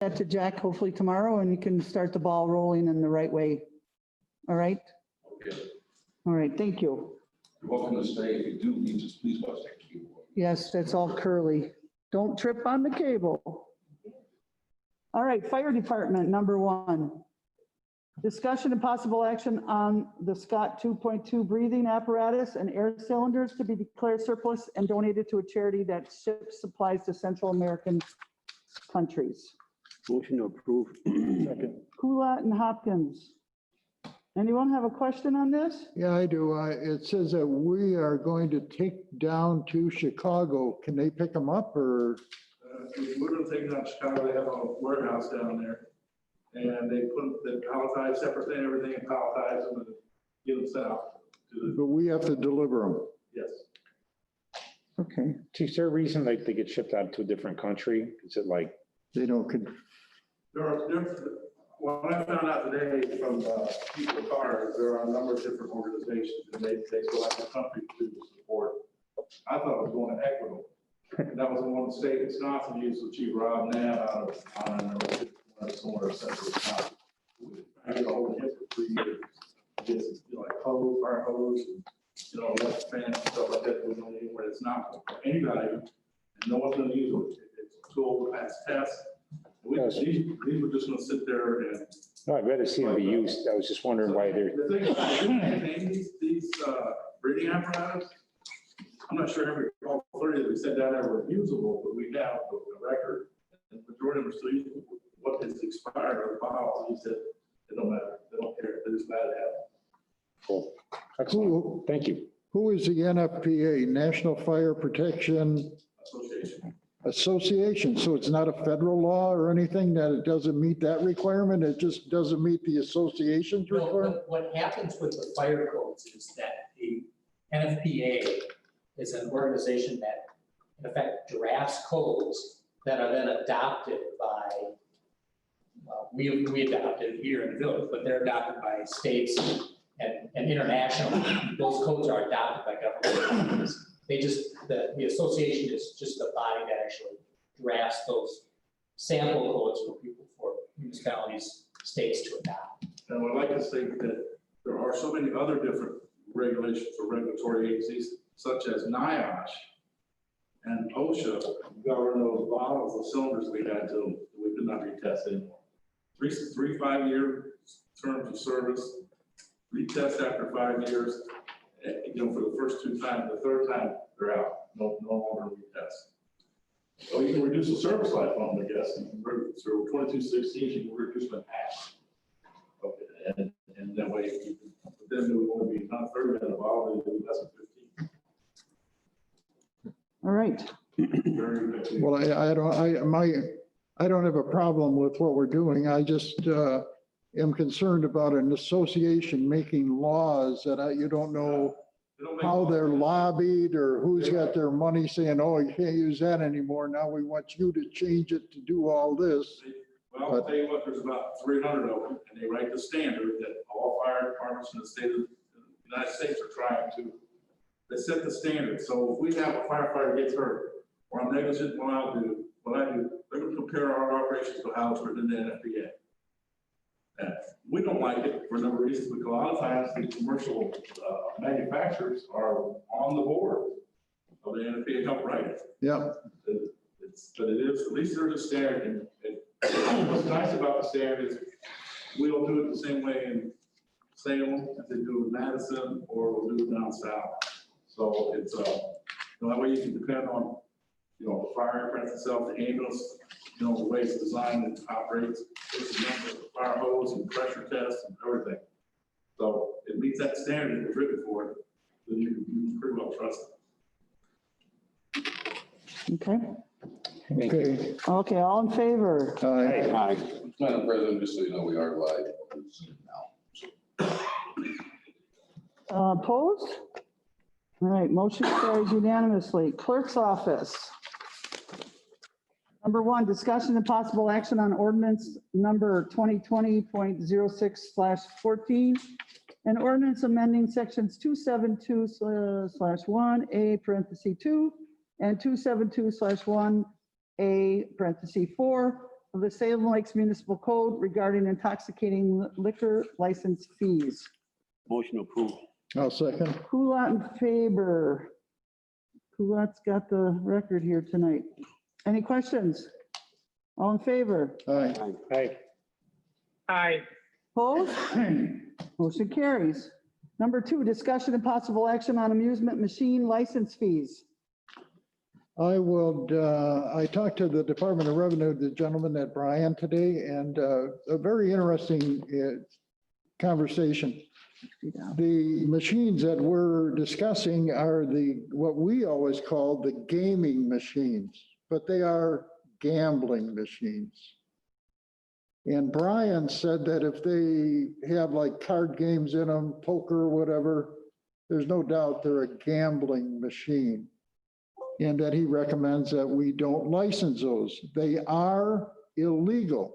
That to Jack hopefully tomorrow, and you can start the ball rolling in the right way. All right? Okay. All right, thank you. You're welcome to stay. If you do, just please watch that keyboard. Yes, that's all curly. Don't trip on the cable. All right, fire department, number 1. Discussion and possible action on the Scott 2.2 breathing apparatus and air cylinders to be declared surplus and donated to a charity that ships supplies to Central American countries. Motion to approve. Second. Kulat and Hopkins. Anyone have a question on this? Yeah, I do. It says that we are going to take down to Chicago. Can they pick them up or? We're gonna take it out to Chicago. They have a warehouse down there. And they palletize separately, everything and palletize them and get them sent out to the, But we have to deliver them. yes. Okay. Is there a reason like they get shipped out to a different country? Is it like, They don't, What I found out today from people cars, there are a number of different organizations and they go out the country to support. I thought it was going to Ecuador. And that was in one state, Wisconsin, used with Chief Rob Nam out of somewhere central Wisconsin. I get a hold of him for 3 years. Just like hose, fire hose, and electric fans and stuff like that. We don't need where it's not for any value. And no one's going to use it. It's a tool to pass tests. These were just going to sit there and. no, I'd rather see them be used. I was just wondering why they're. The thing about these breathing apparatus, I'm not sure every all 30 that we sent down there were usable, but we have a record. And the majority of them are still usable. What is expired or files, he said, it don't matter. They don't care. They're just glad to have it. Cool. Excellent. Thank you. who is the NFPA, National Fire Protection Association? So it's not a federal law or anything that it doesn't meet that requirement? It just doesn't meet the association's No, requirement? what happens with the fire codes is that the NFPA is an organization that in effect drafts codes that are then adopted by, well, we adopted here in the village, but they're adopted by states and international. Those codes are adopted by government. They just, the association is just a body that actually drafts those sample codes for people, for municipalities, states to adopt. And I'd like to think that there are so many other different regulations or regulatory agencies, such as NIOSH and OSHA, govern those bottles of cylinders we had to, we could not retest anymore. 3 5-year terms of service, retest after 5 years, for the first 2 times, the third time they're out, no longer retest. So you can reduce the service life on them, I guess. So 2216, you can reduce them half. Okay, and that way, but then we want to be not 30 minutes of all, they less than 15. All right. Very Well, I don't have a problem with what we're doing. I just am concerned about an association making laws that you don't know how they're lobbied or who's got their money saying, oh, you can't use that anymore. Now we want you to change it to do all this. Well, I'll tell you what, there's about 300 of them, and they write the standard that all fire departments in the state of the United States are trying to. They set the standard. So if we have a firefighter gets hurt, or I'm negligent, what I do, they're going to compare our operations to how it's written in the NFPA. And we don't like it for a number of reasons, because a lot of times the commercial manufacturers are on the board of the NFPA, help write it. Yeah. But it is, at least there's a standard, and what's nice about the standard is we don't do it the same way in Salem as they do in Madison, or we'll do it down south. So it's that way you can depend on the fire apparatus itself, the ambulance, the way it's designed and operates. It's a number of fire hose and pressure tests and everything. So it meets that standard that's written for it, then you can pretty well trust it. Okay. Okay. Okay, all in favor? Aye. Madam President, just so you know, we are live now. Opposed? All right, motion carries unanimously. Clerk's office. Number 1, discussion and possible action on ordinance number 2020.06/14, an ordinance amending sections 272/1A (2) and 272/1A (4) of the Salem Lakes Municipal Code regarding intoxicating liquor license fees. Motion approved. I'll second. Kulat and Faber. Kulat's got the record here tonight. Any questions? All in favor? Aye. Aye. Aye. Opposed? Motion carries. Number 2, discussion and possible action on amusement machine license fees. I talked to the Department of Revenue, the gentleman at Bryan today, and a very interesting conversation. The machines that we're discussing are what we always call the gaming machines, but they are gambling machines. And Brian said that if they have like card games in them, poker, whatever, there's no doubt they're a gambling machine. And that he recommends that we don't license those. They are illegal.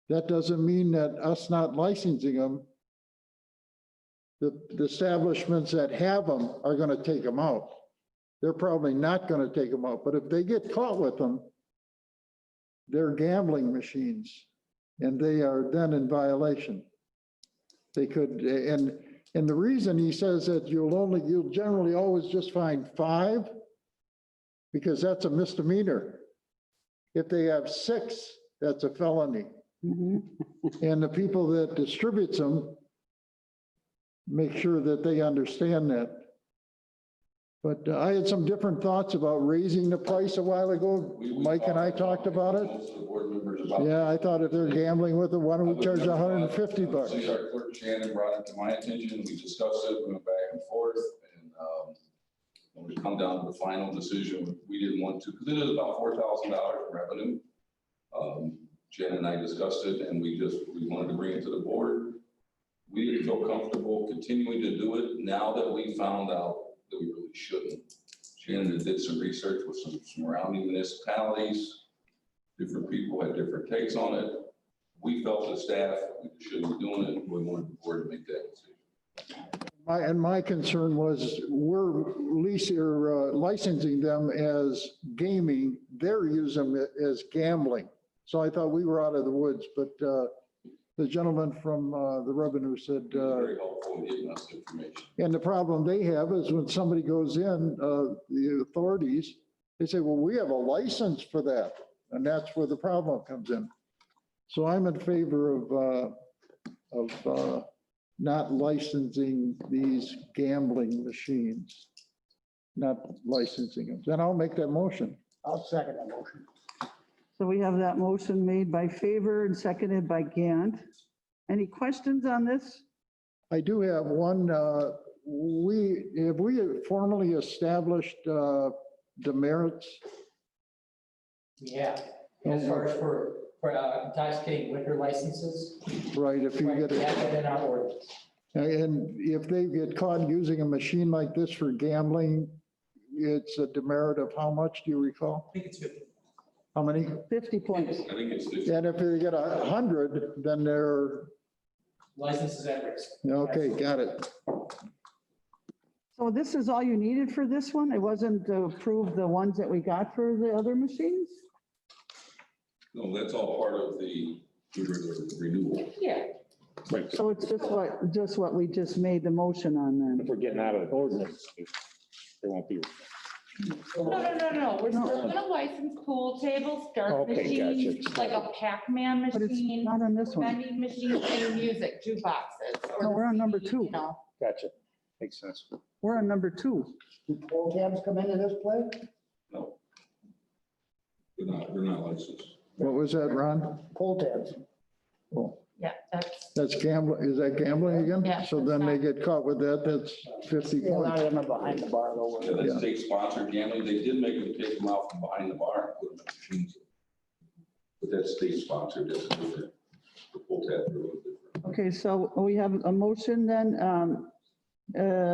That doesn't mean that us not licensing them, the establishments that have them are going to take them out. They're probably not going to take them out, but if they get caught with them, they're gambling machines and they are then in violation. They could, and the reason he says that you'll generally always just find 5, because that's a misdemeanor. If they have 6, that's a felony. Mhm. And the people that distributes them make sure that they understand that. But I had some different thoughts about raising the price a while ago. Mike and I talked about it. Most of the board members about it. Yeah, I thought if they're gambling with it, why don't we charge $150? See, our clerk Shannon brought it to my attention, we discussed it, we went back and forth, and when we come down to the final decision, we didn't want to, because it is about $4,000 in revenue. Shannon and I discussed it, and we wanted to bring it to the board. We didn't feel comfortable continuing to do it now that we found out that we really shouldn't. Shannon did some research with some surrounding municipalities. Different people had different takes on it. We felt as staff, we shouldn't be doing it. We wanted the board to make that decision. My concern was we're leasing or licensing them as gaming. They're using it as gambling. So I thought we were out of the woods, but the gentleman from the revenue said, Very helpful in giving us information. and the problem they have is when somebody goes in, the authorities, they say, well, we have a license for that. And that's where the problem comes in. So I'm in favor of not licensing these gambling machines, not licensing them. Then I'll make that motion. I'll second that motion. So we have that motion made by Faber and seconded by Gant. Any questions on this? I do have one. We formally established demerits? Yeah, as far as for intoxicating liquor licenses. Right, if you Right, get we have it. it in our ordinance. And if they get caught using a machine like this for gambling, it's a demerit of how much, do you recall? I think it's 50. How many? 50 points. I think it's 50. And if they get 100, then they're, Licenses at risk. okay, got it. So this is all you needed for this one? It wasn't to approve the ones that we got for the other machines? No, that's all part of the renewal. Yeah. Right. So it's just what we just made the motion on If then? we're getting out of the ordinance, there won't be. No. We're still gonna license pool tables, dart Okay, machines, gotcha. like a Pac-Man But it's machine, not on this one. vending machines, and music jukeboxes. or No, we're on number CD, 2. you know. Gotcha. Makes sense. We're on number 2. Do poll tabs come into this play? No. They're not licensed. What was that, Ron? Poll tabs. Oh, Yeah, that's, that's gambling, is that gambling again? Yeah, So then they get caught with that, that's 50 Yeah, points. not even behind the bar though. Yeah, that's state sponsored gambling. They did make them take them out from behind the bar and put them in machines. But that's state sponsored, that's different. The pull tab are a little different. Okay, so we have a motion then.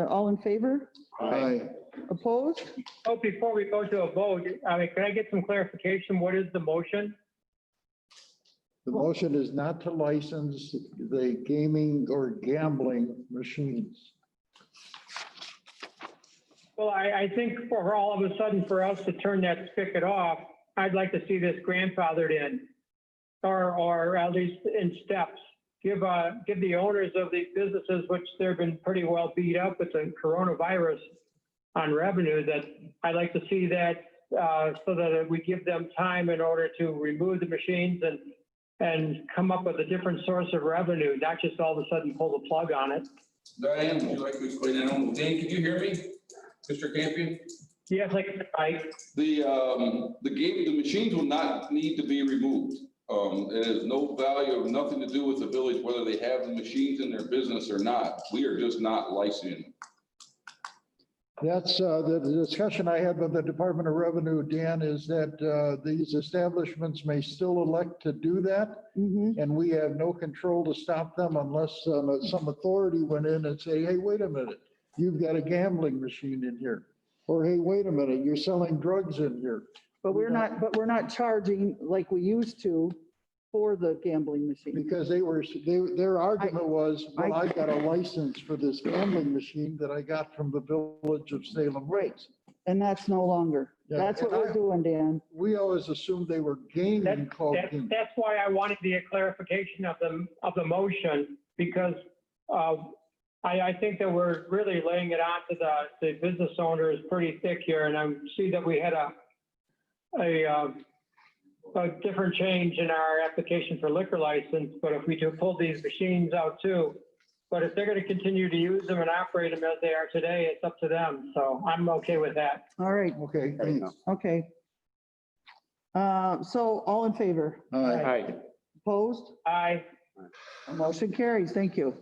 All in favor? Aye. Opposed? Oh, before we go to a vote, can I get some clarification? What is the motion? The motion is not to license the gaming or gambling machines. Well, I think for all of a sudden for us to turn that spigot off, I'd like to see this grandfathered in. or at least in steps. Give the owners of these businesses, which they've been pretty well beat up with the coronavirus on revenue, that I'd like to see that so that we give them time in order to remove the machines and come up with a different source of revenue, not just all of a sudden pull the plug on it. Diane, would you like to explain that? Dan, can you hear me? Mr. Campion? Yes, The machines will not need to be removed. It has no value, nothing to do with the village, whether they have the machines in their business or not. We are just not licensing them. That's the discussion I had with the Department of Revenue, Dan, is that these establishments may still elect to do that. And we have no control to stop them unless some authority went in and say, hey, wait a minute, you've got a gambling machine in here. Or, hey, wait a minute, you're selling drugs in here. But we're not charging like we used to for the gambling machine. Because their argument was, well, I've got a license for this gambling machine that I got from the village of Salem. Right. And that's no longer. Yeah. That's what we're doing, Dan. We always assumed they were gaming called gaming. that's why I wanted the clarification of the motion, because I think that we're really laying it on to the business owners pretty thick here, and I see that we had a different change in our application for liquor license, but if we do pull these machines out too, but if they're going to continue to use them and operate them as they are today, it's up to them. So I'm okay with that. All right. Okay. Okay. So all in favor? Aye. Opposed? Aye. Motion carries. Thank you.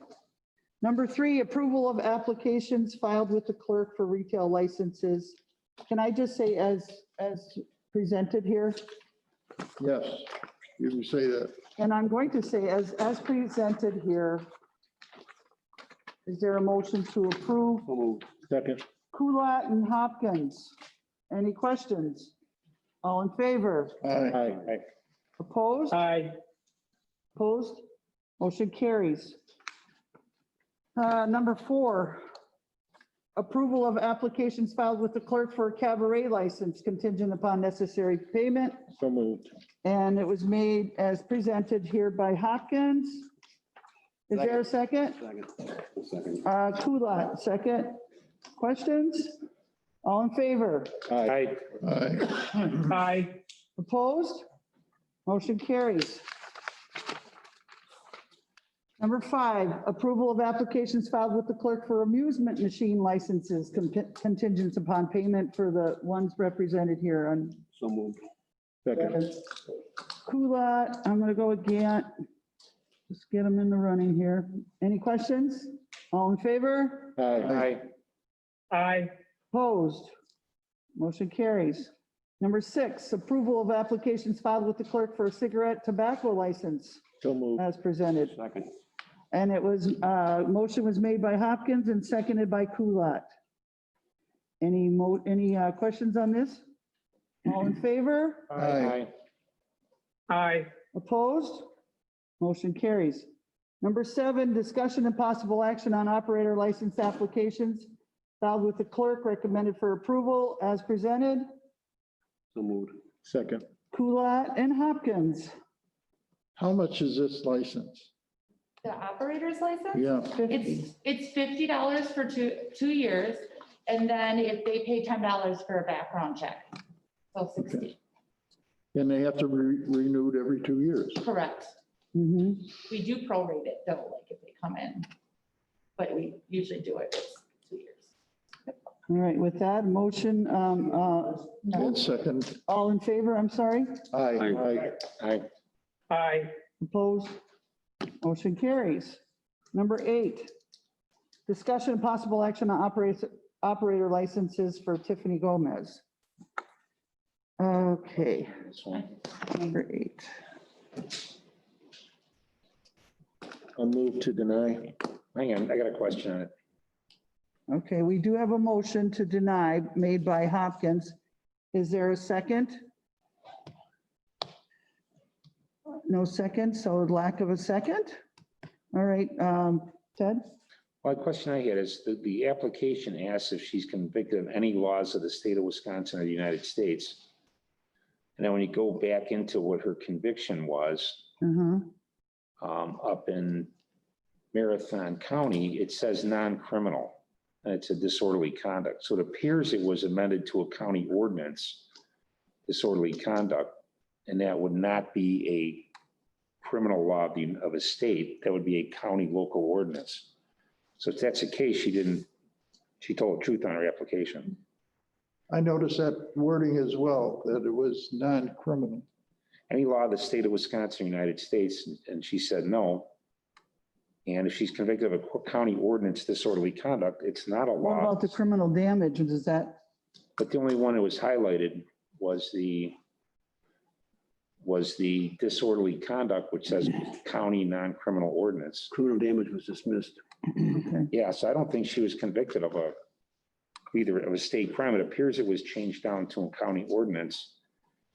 Number 3, approval of applications filed with the clerk for retail licenses. Can I just say as presented here? Yes, you can say that. And I'm going to say as presented here, is there a motion to approve Second. Kulat and Hopkins? Any questions? All in favor? Aye. Aye. Opposed? Aye. Opposed? Motion carries. Number 4, approval of applications filed with the clerk for a cabaret license contingent upon necessary payment. So moved. And it was made as presented here by Hopkins. Is there a second? Second. Kulat, second. Questions? All in favor? Aye. Aye. Aye. Opposed? Motion carries. Number 5, approval of applications filed with the clerk for amusement machine licenses contingent upon payment for the ones represented here on So moved. Second. Kulat. I'm going to go again. Just get them in the running here. Any questions? All in favor? Aye. Aye. Opposed? Motion carries. Number 6, approval of applications filed with the clerk for a cigarette tobacco license So moved. as presented. Second. And it was, motion was made by Hopkins and seconded by Kulat. Any questions on this? All in favor? Aye. Aye. Opposed? Motion carries. Number 7, discussion and possible action on operator license applications filed with the clerk, recommended for approval as presented. So moved. Second. Kulat and Hopkins. How much is this license? The operator's license? Yeah. 50. It's $50 for 2 years, and then if they pay $10 for a background check. So 60, And they have to be renewed every 2 years. correct. Mhm. We do prorate it though, like if they come in, but we usually do it as 2 years. All right, with that motion, And second. all in favor, I'm sorry? Aye. Aye. Aye. Opposed? Motion carries. Number 8, discussion and possible action on operator licenses for Tiffany Gomez. Okay, This one. number 8. I'll move to deny. Hang on, I got a question on it. Okay, we do have a motion to deny made by Hopkins. Is there a second? No second, so lack of a second. All right, Ted? Well, the question I had is the application asks if she's convicted of any laws of the state of Wisconsin or the United States. And then when you go back into what her conviction was, Uh-huh. Up in Marathon County, it says non-criminal. And it's a disorderly conduct. So it appears it was amended to a county ordinance, disorderly conduct, and that would not be a criminal law of a state. That would be a county local ordinance. So if that's the case, she told the truth on her application. I noticed that wording as well, that it was non-criminal. Any law of the state of Wisconsin, United States, and she said no. And if she's convicted of a county ordinance disorderly conduct, it's not a What law. about the criminal damage? Does that, But the only one that was highlighted was the disorderly conduct, which says county non-criminal ordinance. Criminal damage was dismissed. okay, Yeah, so I don't think she was convicted of either of a state crime. It appears it was changed down to a county ordinance.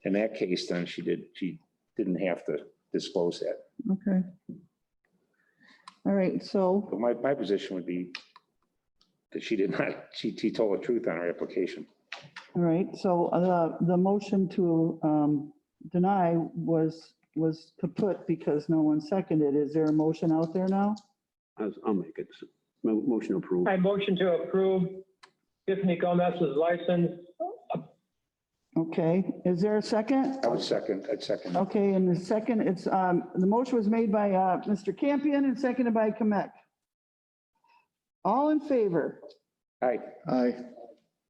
In that case, then she didn't have to disclose that. okay. All right, so, But my position would be that she did not, she told the truth on her application. all right, so the motion to deny was kaput because no one seconded. Is there a motion out there now? I'll make it. Motion approved. I motion to approve Tiffany Gomez's license. Okay, is there a second? I'd second. Okay, and the second, it's, the motion was made by Mr. Campion and seconded by Kmek. All in favor? Aye. Aye.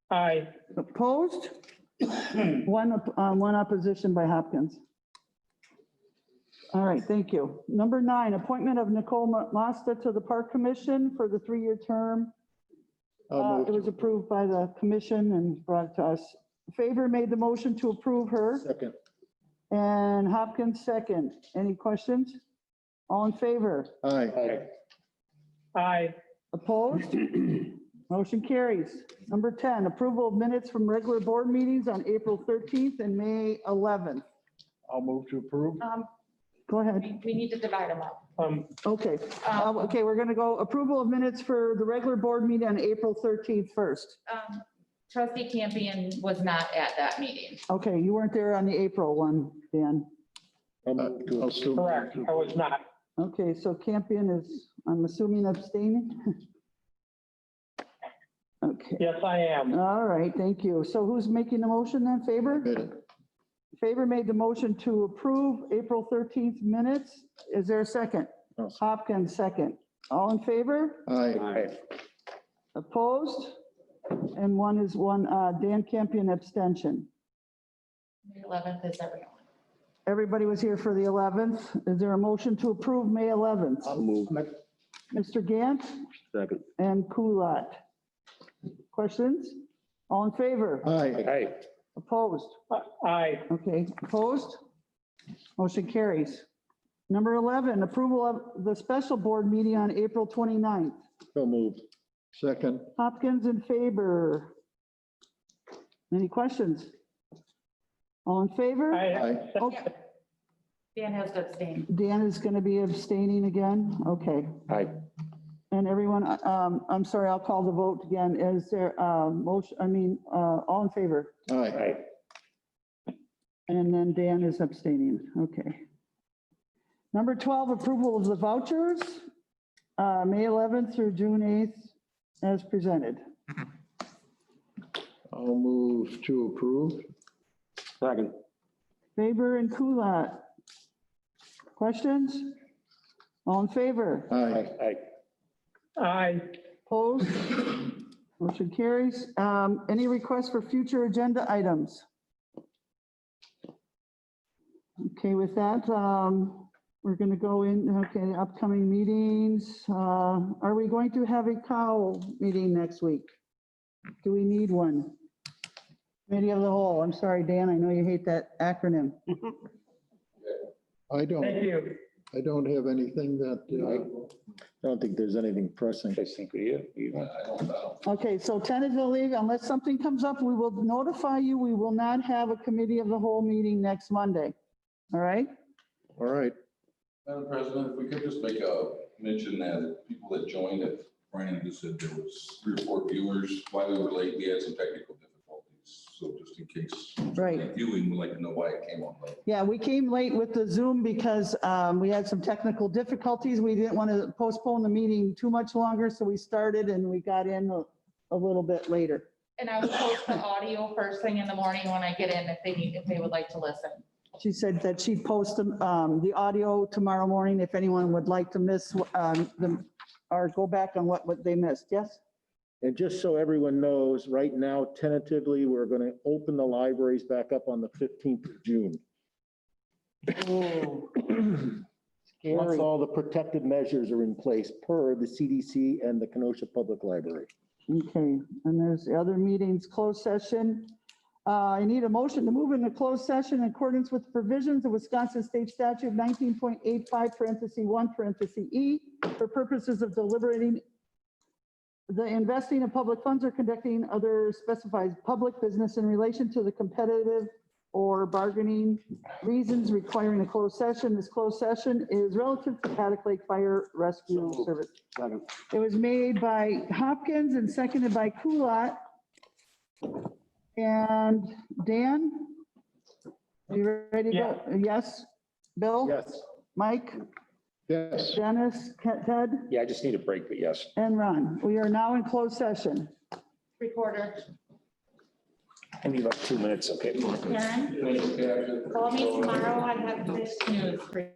Aye. Opposed? One opposition by Hopkins. All right, thank you. Number 9, appointment of Nicole Masta to the Park Commission for the 3-year term. I'll move It was approved by the commission and brought to us. Favor made the motion to approve her, Second. and Hopkins second. Any questions? All in favor? Aye. Aye. Opposed? Motion carries. Number 10, approval of minutes from regular board meetings on April 13th and May 11th. I'll move to approve. Go ahead. We need to divide them up. Okay, okay, we're gonna go approval of minutes for the regular board meeting on April 13th first. Trustee Campion was not at that meeting. Okay, you weren't there on the April one, Dan. I'll still. Correct. I was not. Okay, so Campion is, I'm assuming abstaining? Okay, Yes, I am. all right, thank you. So who's making the motion then? Favor? Minute. Favor made the motion to approve April 13th minutes. Is there a second? No. Hopkins, second. All in favor? Aye. Aye. Opposed? And one is Dan Campion abstention. May 11th is everyone. Everybody was here for the 11th. Is there a motion to approve May 11th? I'll move. Mr. Gant Second. and Kulat. Questions? All in favor? Aye. Aye. Opposed? Aye. Okay, opposed? Motion carries. Number 11, approval of the special board meeting on April 29th. So moved. Second. Hopkins in favor. Any questions? All in favor? Aye. Okay, Dan has to abstain. Dan is going to be abstaining again? Okay. Aye. And everyone, I'm sorry, I'll call the vote again. Is there motion, all in favor? Aye. Aye. And then Dan is abstaining. Okay. Number 12, approval of the vouchers, May 11th through June 8th as presented. I'll move to approve. Second. Faber and Kulat. Questions? All in favor? Aye. Aye. Aye. Opposed? Motion carries. Any requests for future agenda items? Okay, with that, we're going to go in, okay, upcoming meetings. Are we going to have a cow meeting next week? Do we need one? Committee of the whole. I'm sorry, Dan, I know you hate that acronym. I don't Thank you. have anything that, I don't think there's anything pressing. I think you. I don't. Okay, so tentatively, unless something comes up, we will notify you. We will not have a committee of the whole meeting next Monday. All right? all right. Madam President, if we could just make a mention that people that joined it, Brian just said there was 3 or 4 viewers. While we were late, we had some technical difficulties. So just in case. Right. Viewing, we'd like to know why it came on late. Yeah, we came late with the Zoom because we had some technical difficulties. We didn't want to postpone the meeting too much longer, so we started and we got in a little bit later. And I will post the audio first thing in the morning when I get in if they would like to listen. She said that she'd post the audio tomorrow morning if anyone would like to miss or go back on what they missed. Yes? And just so everyone knows, right now tentatively, we're going to open the libraries back up on the 15th of June. Once all the protective measures are in place per the CDC and the Kenosha Public Library. Okay, and there's the other meetings, closed session. I need a motion to move into closed session in accordance with provisions of Wisconsin State Statute 19.85 parentheses 1 parentheses E for purposes of deliberating the investing of public funds or conducting other specified public business in relation to the competitive or bargaining reasons requiring a closed session. This closed session is relative to Paddock Lake Fire Rescue Service. Second. It was made by Hopkins and seconded by Kulat. And Dan, are you ready to go? Yes? Bill? Yes. Mike? Yes. Dennis? Ted? Yeah, I just need a break, but yes. And Ron? We are now in closed session. Recorder. I need about 2 minutes, okay? Karen, call me tomorrow. I have this news for you.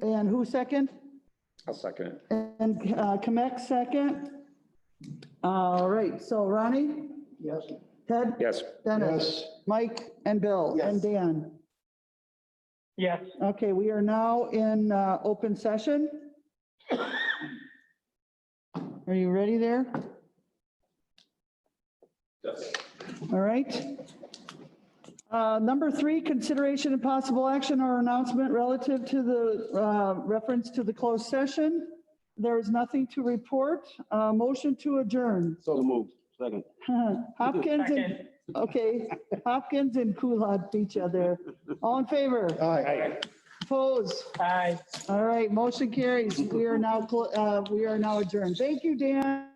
And who second? I'll second it. And Kmek second. All right, so Ronnie? Yes. Ted? Yes. Dennis? Mike and Bill? And Dan? Yes. Okay, we are now in open session. Are you ready there? Yes. All right. Number 3, consideration and possible action or announcement relative to the reference to the closed session. There is nothing to report. Motion to adjourn. So moved. Second. Hopkins and, Second. okay, Hopkins and Coolidge beat you there. All in favor? Aye. Opposed? Aye. All right, motion carries. We are now adjourned. Thank you, Dan.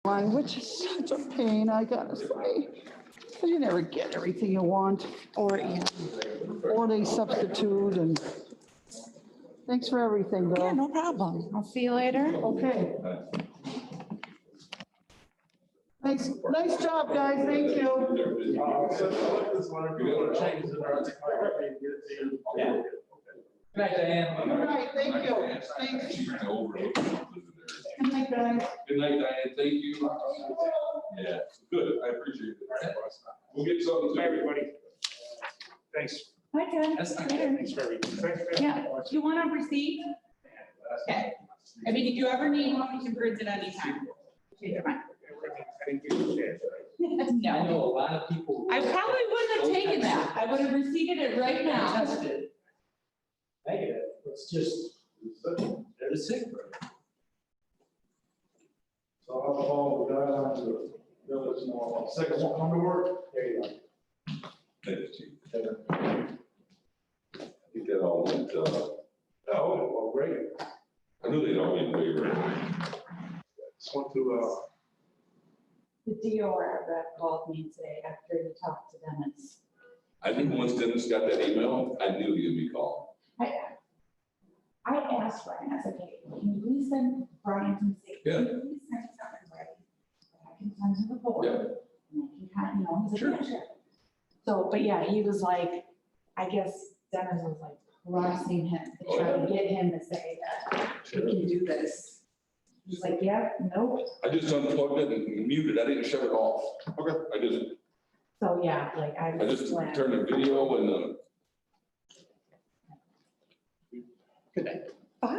Which is such a pain, I gotta say. Because you never get everything you want. Or they substitute and, thanks for everything, Bill. Yeah, no problem. I'll see you later. Okay. Nice job, guys, thank you. Good night, Diane. All right, thank you. Thanks. Good night, guys. Good night, Diane, thank you. Yeah, good, I appreciate it. We'll get something to everybody. Thanks. Hi, Ted. That's not Later. Thanks for everything. Yeah, do you want a receipt? Okay. I mean, if you ever need one, we can print it anytime. Change your mind. I No, know a lot of people. I probably wouldn't have taken that. I would have received it right now. Tested. Negative, it's just, they're the sick. So I'll call the guy on to village tomorrow. Second one, come to work. There you go. Thank you, Chief. I think that all went, Oh, well, great. I knew they'd all been waiver. Just want to, The DOR rep called me today after he talked to Dennis. I think once Dennis got that email, I knew he'd be called. I asked Brian, I said, hey, can you please send Brian some statements? Yeah. Can you please send something right? That I can send to the board. Yeah. And then he kind of, he's Sure. like, yeah, sure. So, but yeah, he was like, I guess Dennis was like harassing him to try to get him to say that he can do this. He's like, yeah, nope. I just unplugged it and muted, I didn't shut it off. Okay. So yeah, like I I was just glad. turned the video and, Good night.